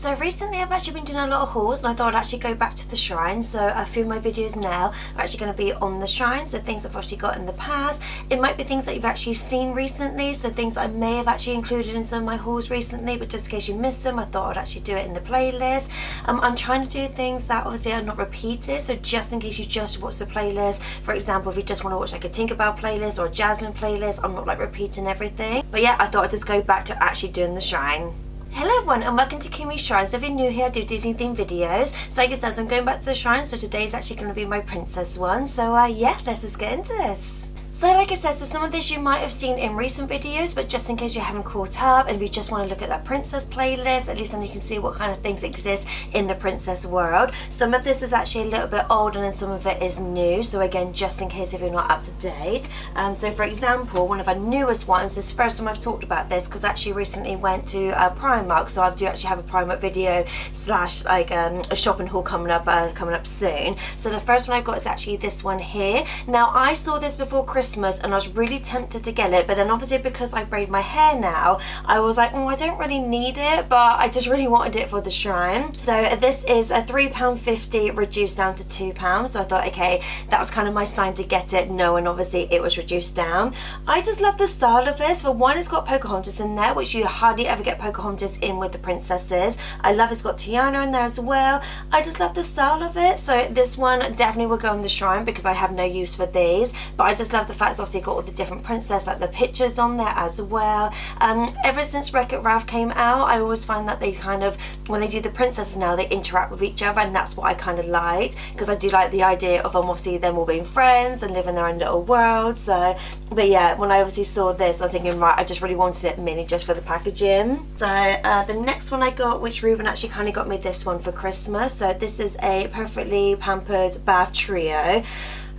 So recently I've actually been doing a lot of hauls and I thought I'd actually go back to the shrine. So a few of my videos now are actually going to be on the shrine. So things I've actually got in the past. It might be things that you've actually seen recently. So things I may have actually included in some of my hauls recently, but just in case you missed them, I thought I'd actually do it in the playlist. I'm trying to do things that obviously are not repeated. So just in case you just watch the playlist, for example, if you just want to watch like a Tinkerbell playlist or a Jasmine playlist, I'm not like repeating everything. But yeah, I thought I'd just go back to actually doing the shrine. Hello everyone and welcome to Kimmy's Shrine. So if you're new here, I do Disney themed videos. So like I said, I'm going back to the shrine, so today's actually going to be my princess one. So yeah, let's just get into this. So like I said, so some of this you might have seen in recent videos, but just in case you haven't caught up and if you just want to look at that princess playlist, at least then you can see what kind of things exist in the princess world. Some of this is actually a little bit old and then some of it is new, so again, just in case if you're not up to date. So for example, one of our newest ones, this is the first time I've talked about this because I actually recently went to Primark, so I do actually have a Primark video slash like a shopping haul coming up soon. So the first one I've got is actually this one here. Now I saw this before Christmas and I was really tempted to get it, but then obviously because I braid my hair now, I was like, oh, I don't really need it, but I just really wanted it for the shrine. So this is a £3.50 reduced down to £2, so I thought, okay, that was kind of my sign to get it, knowing obviously it was reduced down. I just love the style of this. For one, it's got Pocahontas in there, which you hardly ever get Pocahontas in with the princesses. I love it's got Tiana in there as well. I just love the style of it, so this one definitely will go on the shrine because I have no use for these, but I just love the fact it's obviously got all the different princess, like the pictures on there as well. Ever since Wreck-It Ralph came out, I always find that they kind of, when they do the princesses now, they interact with each other, and that's what I kind of liked, because I do like the idea of obviously them all being friends and living their own little world. So but yeah, when I obviously saw this, I'm thinking, right, I just really wanted it mini just for the packaging. So the next one I got, which Reubens actually kind of got me this one for Christmas, so this is a Perfectly Pampered Bath Trio.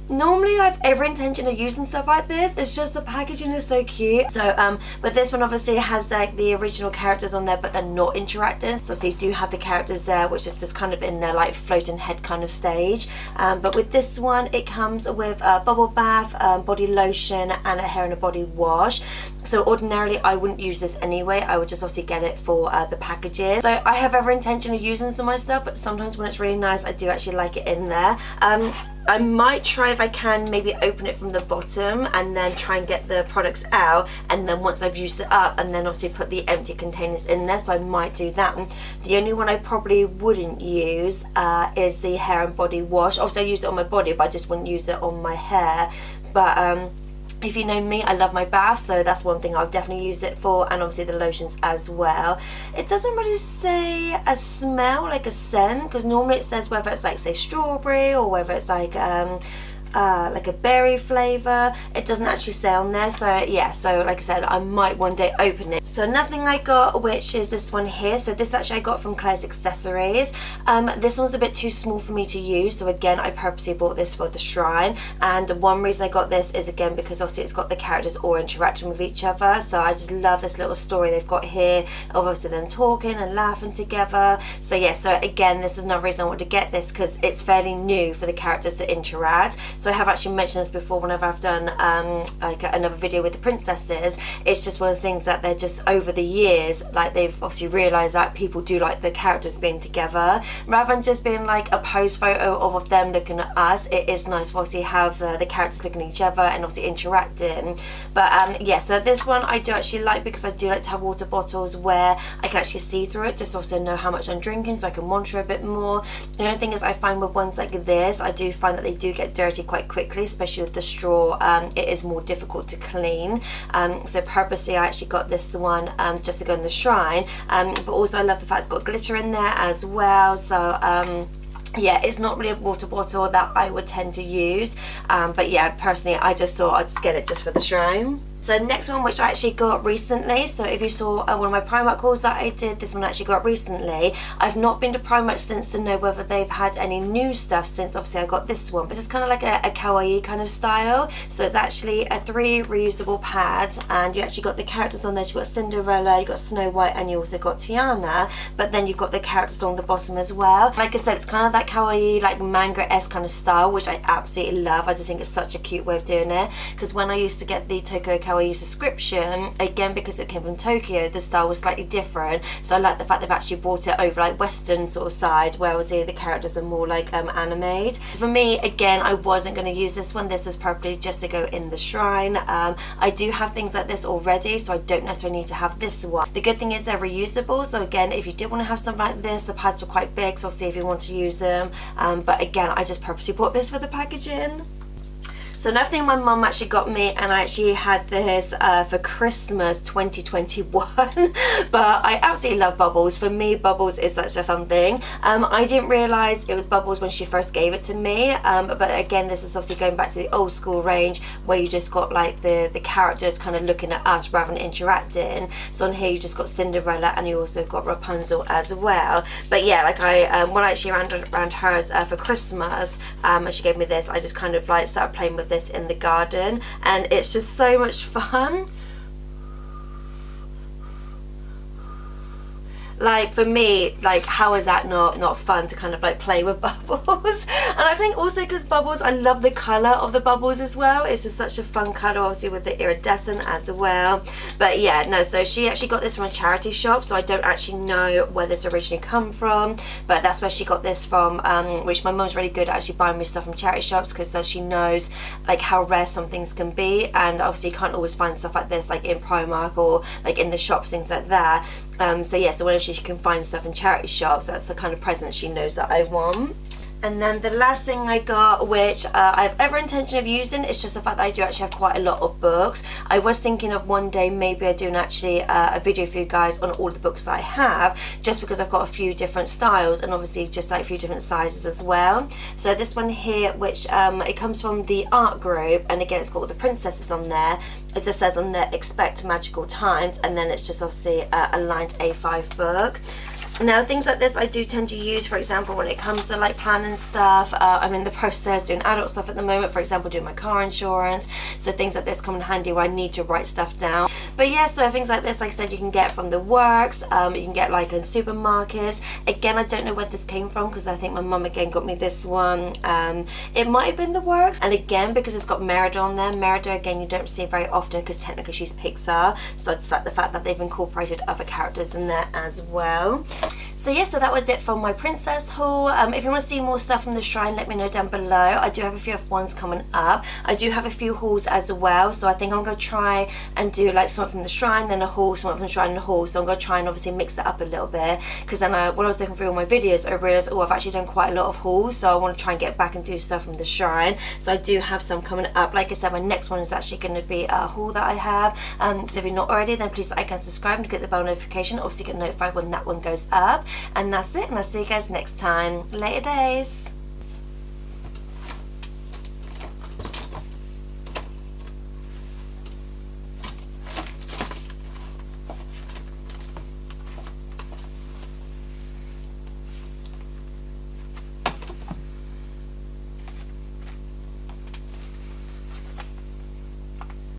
Normally I have every intention of using stuff like this, it's just the packaging is so cute. So but this one obviously has like the original characters on there, but they're not interacting, so obviously you do have the characters there, which is just kind of in their like floating head kind of stage. But with this one it comes with a bubble bath, body lotion and a hair and a body wash. So ordinarily I wouldn't use this anyway, I would just obviously get it for the packaging. So I have every intention of using some of my stuff, but sometimes when it's really nice I do actually like it in there. I might try, if I can, maybe open it from the bottom and then try and get the products out, and then once I've used it up, and then obviously put the empty containers in there, so I might do that one. The only one I probably wouldn't use is the hair and body wash. Obviously I use it on my body, but I just wouldn't use it on my hair. But if you know me, I love my bath, so that's one thing I'll definitely use it for, and obviously the lotions as well. It doesn't really say a smell, like a scent, because normally it says whether it's like, say, strawberry or whether it's like a berry flavour. It doesn't actually say on there, so yeah, so like I said, I might one day open it. So nothing I got, which is this one here. So this actually I got from Claire's Accessories. This one's a bit too small for me to use, so again I purposely bought this for the shrine, and one reason I got this is again because obviously it's got the characters all interacting with each other, so I just love this little story they've got here of obviously them talking and laughing together. So yeah, so again this is another reason I wanted to get this, because it's fairly new for the characters to interact. So I have actually mentioned this before whenever I've done like another video with the princesses. It's just one of those things that they're just over the years, like they've obviously realised that people do like the characters being together rather than just being like a pose photo of them looking at us. It is nice to obviously have the characters looking at each other and obviously interacting. But yeah, so this one I do actually like because I do like to have water bottles where I can actually see through it, just also know how much I'm drinking, so I can monitor a bit more. The only thing is I find with ones like this, I do find that they do get dirty quite quickly, especially with the straw. It is more difficult to clean, so purposely I actually got this one just to go in the shrine, but also I love the fact it's got glitter in there as well. So yeah, it's not really a water bottle that I would tend to use, but yeah, personally I just thought I'd just get it just for the shrine. So next one, which I actually got recently, so if you saw one of my Primark hauls that I did, this one I actually got recently. I've not been to Primark since to know whether they've had any new stuff since obviously I got this one, but it's kind of like a kawaii kind of style. So it's actually a 3 reusable pads, and you actually got the characters on there. You've got Cinderella, you've got Snow White, and you also got Tiana, but then you've got the characters along the bottom as well. Like I said, it's kind of that kawaii, like manga-esque kind of style, which I absolutely love. I just think it's such a cute way of doing it, because when I used to get the Tokyo Kawaii how I use description, again because it came from Tokyo, the style was slightly different. So I like the fact they've actually brought it over like Western sort of side, where obviously the characters are more like animated. For me, again, I wasn't going to use this one. This was probably just to go in the shrine. I do have things like this already, so I don't necessarily need to have this one. The good thing is they're reusable, so again, if you did want to have something like this, the pads were quite big, so obviously if you want to use them, but again, I just purposely bought this for the packaging. So another thing my mum actually got me, and I actually had this for Christmas 2021, but I absolutely love bubbles. For me, bubbles is such a fun thing. I didn't realise it was bubbles when she first gave it to me, but again, this is obviously going back to the old school range where you just got like the characters kind of looking at us rather than interacting. So on here you just got Cinderella, and you also got Rapunzel as well. But yeah, like when I actually around hers for Christmas, and she gave me this, I just kind of like started playing with this in the garden, and it's just so much fun. Like for me, like how is that not fun to kind of like play with bubbles? And I think also because bubbles, I love the colour of the bubbles as well. It's just such a fun colour, obviously with the iridescent as well. But yeah, no, so she actually got this from a charity shop, so I don't actually know where this originally come from, but that's where she got this from, which my mum's really good at actually buying me stuff from charity shops, because she knows like how rare some things can be, and obviously you can't always find stuff like this like in Primark or like in the shops, things like that. So yeah, so whenever she can find stuff in charity shops, that's the kind of present she knows that I want. And then the last thing I got, which I have every intention of using, is just the fact that I do actually have quite a lot of books. I was thinking of one day maybe I do actually a video for you guys on all the books that I have, just because I've got a few different styles and obviously just like a few different sizes as well. So this one here, which it comes from the art group, and again it's got all the princesses on there. It just says on there, expect magical times, and then it's just obviously a lined A5 book. Now things like this I do tend to use, for example, when it comes to like planning stuff. I'm in the process doing adult stuff at the moment, for example doing my car insurance, so things like this come in handy where I need to write stuff down. But yeah, so things like this, like I said, you can get from the works, you can get like in supermarkets. Again, I don't know where this came from, because I think my mum again got me this one. It might have been the works, and again because it's got Merida on there. Merida again you don't see very often because technically she's Pixar, so it's like the fact that they've incorporated other characters in there as well. So yeah, so that was it for my princess haul. If you want to see more stuff from the shrine, let me know down below. I do have a few F1s coming up. I do have a few hauls as well, so I think I'm going to try and do like something from the shrine, then a haul, something from the shrine and a haul. So I'm going to try and obviously mix it up a little bit, because then when I was looking through all my videos, I realised, oh, I've actually done quite a lot of hauls, so I want to try and get back and do stuff from the shrine. So I do have some coming up. Like I said, my next one is actually going to be a haul that I have. So if you're not already, then please like and subscribe and get the bell notification, obviously get notified when that one goes up. And that's it, and I'll see you guys next time. Later days.